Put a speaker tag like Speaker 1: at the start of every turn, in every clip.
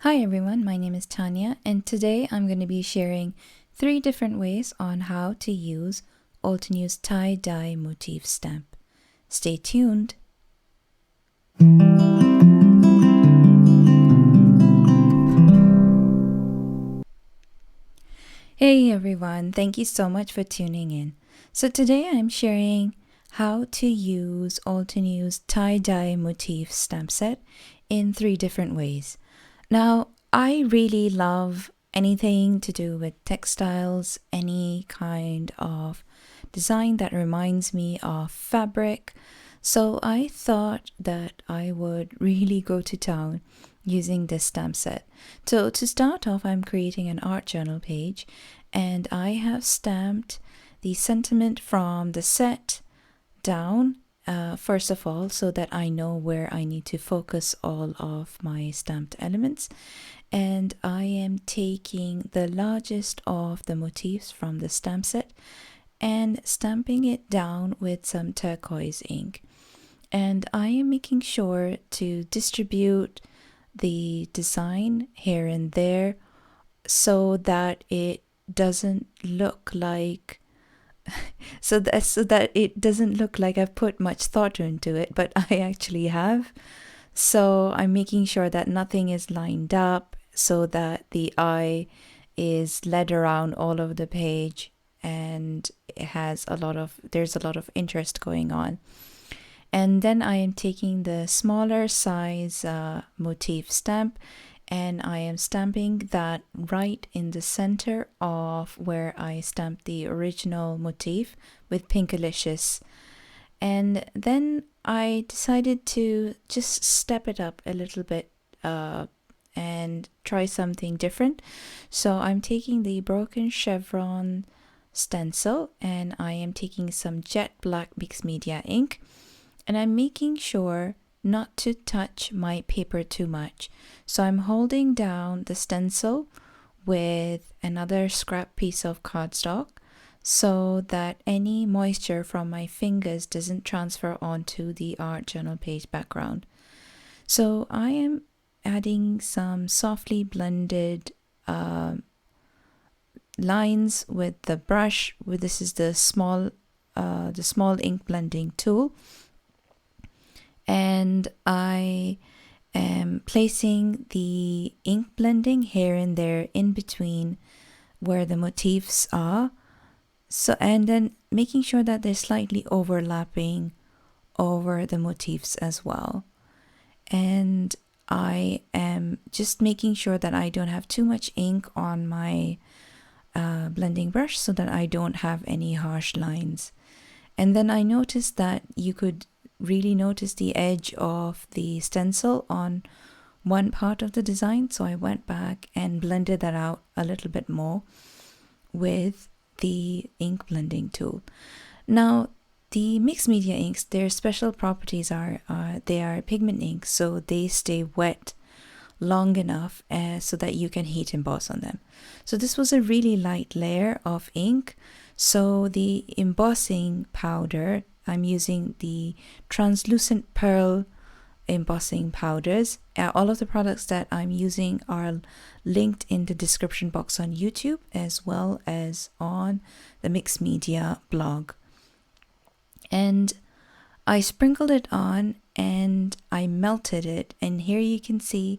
Speaker 1: Hi everyone, my name is Tania, and today I'm going to be sharing 3 different ways on how to use Altenew's Dye Motifs Stamp. Stay tuned! Hey everyone, thank you so much for tuning in. So today I'm sharing how to use Altenew's Dye Motifs Stamp Set in 3 different ways. Now, I really love anything to do with textiles, any kind of design that reminds me of fabric. So I thought that I would really go to town using this stamp set. So to start off, I'm creating an art journal page, and I have stamped the sentiment from the set down first of all, so that I know where I need to focus all of my stamped elements. And I am taking the largest of the motifs from the stamp set and stamping it down with some turquoise ink. And I am making sure to distribute the design here and there so that it doesn't look like so that it doesn't look like I've put much thought into it, but I actually have. So I'm making sure that nothing is lined up so that the eye is led around all over the page, and there's a lot of interest going on. And then I am taking the smaller size motif stamp, and I am stamping that right in the center of where I stamped the original motif with Pinkalicious. And then I decided to just step it up a little bit and try something different. So I'm taking the Broken Chevron stencil, and I am taking some jet black mixed media ink, and I'm making sure not to touch my paper too much. So I'm holding down the stencil with another scrap piece of cardstock so that any moisture from my fingers doesn't transfer onto the art journal page background. So I am adding some softly blended lines with the brush. This is the small ink blending tool. And I am placing the ink blending here and there in between where the motifs are. So, and then making sure that they're slightly overlapping over the motifs as well. And I am just making sure that I don't have too much ink on my blending brush so that I don't have any harsh lines. And then I noticed that you could really notice the edge of the stencil on one part of the design, so I went back and blended that out a little bit more with the ink blending tool. Now, the mixed media inks, their special properties are they are pigment inks, so they stay wet long enough so that you can heat emboss on them. So this was a really light layer of ink. So the embossing powder, I'm using the translucent pearl embossing powders. All of the products that I'm using are linked in the description box on YouTube as well as on the Mixed Media blog. And I sprinkled it on and I melted it, and here you can see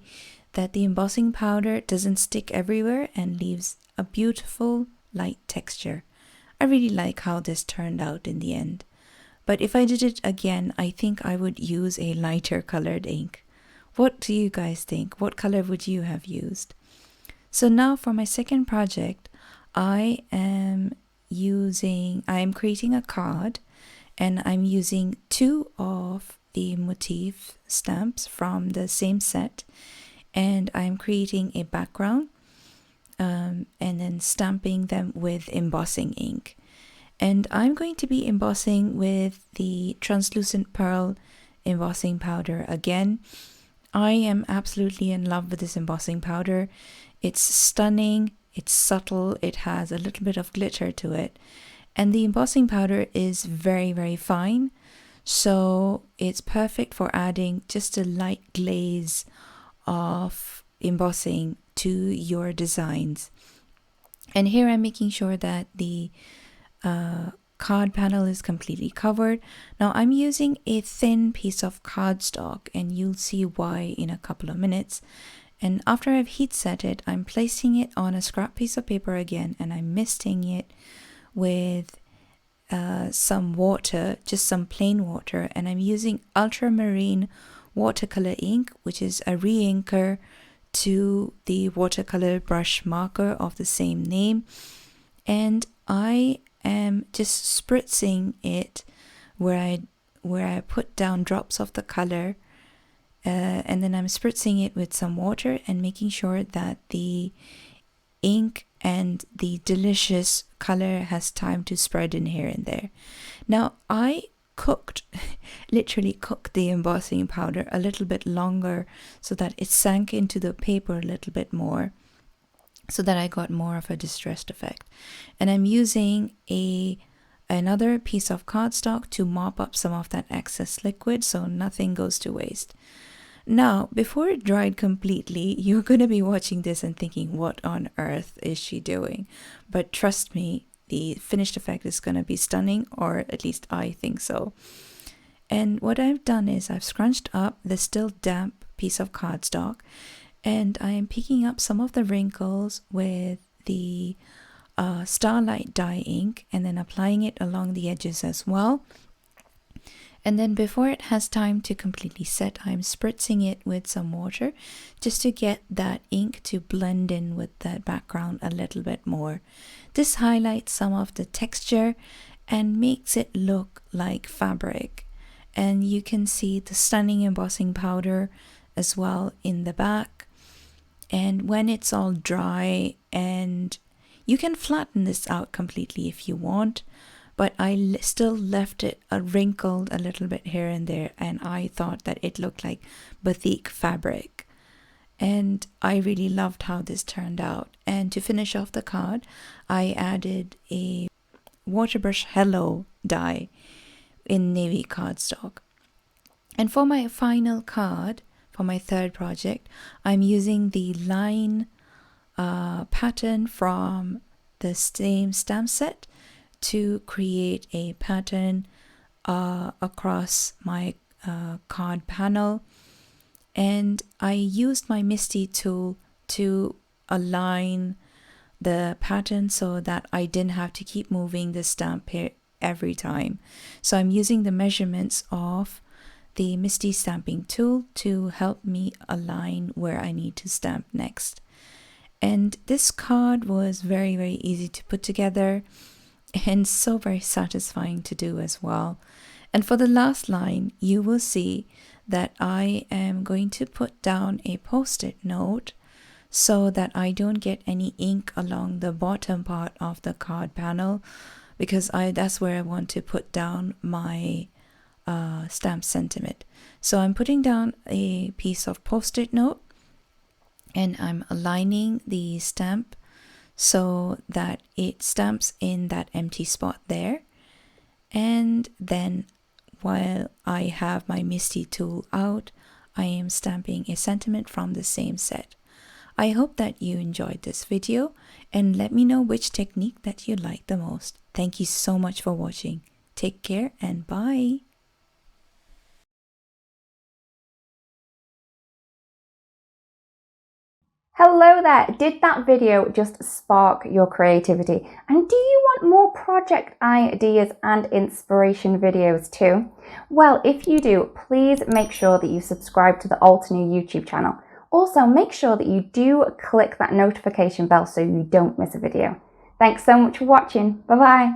Speaker 1: that the embossing powder doesn't stick everywhere and leaves a beautiful light texture. I really like how this turned out in the end. But if I did it again, I think I would use a lighter colored ink. What do you guys think? What color would you have used? So now for my second project, I am creating a card, and I'm using 2 of the motif stamps from the same set, and I'm creating a background and then stamping them with embossing ink. And I'm going to be embossing with the translucent pearl embossing powder again. I am absolutely in love with this embossing powder. It's stunning, it's subtle, it has a little bit of glitter to it. And the embossing powder is very, very fine. So it's perfect for adding just a light glaze of embossing to your designs. And here I'm making sure that the card panel is completely covered. Now I'm using a thin piece of cardstock, and you'll see why in a couple of minutes. And after I've heat set it, I'm placing it on a scrap piece of paper again, and I'm misting it with some water, just some plain water, and I'm using Ultramarine watercolor ink, which is a re-inker to the watercolor brush marker of the same name. And I am just spritzing it where I put down drops of the color, and then I'm spritzing it with some water and making sure that the ink and the delicious color has time to spread in here and there. Now I literally cooked the embossing powder a little bit longer so that it sank into the paper a little bit more, so that I got more of a distressed effect. And I'm using another piece of cardstock to mop up some of that excess liquid so nothing goes to waste. Now, before it dried completely, you're going to be watching this and thinking, what on earth is she doing? But trust me, the finished effect is going to be stunning, or at least I think so. And what I've done is I've scrunched up the still damp piece of cardstock, and I am picking up some of the wrinkles with the Starlight dye ink, and then applying it along the edges as well. And then before it has time to completely set, I'm spritzing it with some water just to get that ink to blend in with that background a little bit more. This highlights some of the texture and makes it look like fabric. And you can see the stunning embossing powder as well in the back. And when it's all dry, and you can flatten this out completely if you want, but I still left it wrinkled a little bit here and there, and I thought that it looked like batik fabric. And I really loved how this turned out. And to finish off the card, I added a Waterbrush Hello Die in navy cardstock. And for my final card, for my third project, I'm using the line pattern from the same stamp set to create a pattern across my card panel. And I used my MISTI tool to align the pattern so that I didn't have to keep moving the stamp here every time. So I'm using the measurements of the MISTI stamping tool to help me align where I need to stamp next. And this card was very, very easy to put together, and so very satisfying to do as well. And for the last line, you will see that I am going to put down a post-it note so that I don't get any ink along the bottom part of the card panel, because that's where I want to put down my stamp sentiment. So I'm putting down a piece of post-it note, and I'm aligning the stamp so that it stamps in that empty spot there. And then while I have my MISTI tool out, I am stamping a sentiment from the same set. I hope that you enjoyed this video, and let me know which technique that you like the most. Thank you so much for watching. Take care and bye.
Speaker 2: Hello there! Did that video just spark your creativity? And do you want more project ideas and inspiration videos too? Well, if you do, please make sure that you subscribe to the Altenew YouTube channel. Also, make sure that you do click that notification bell so you don't miss a video. Thanks so much for watching. Bye bye!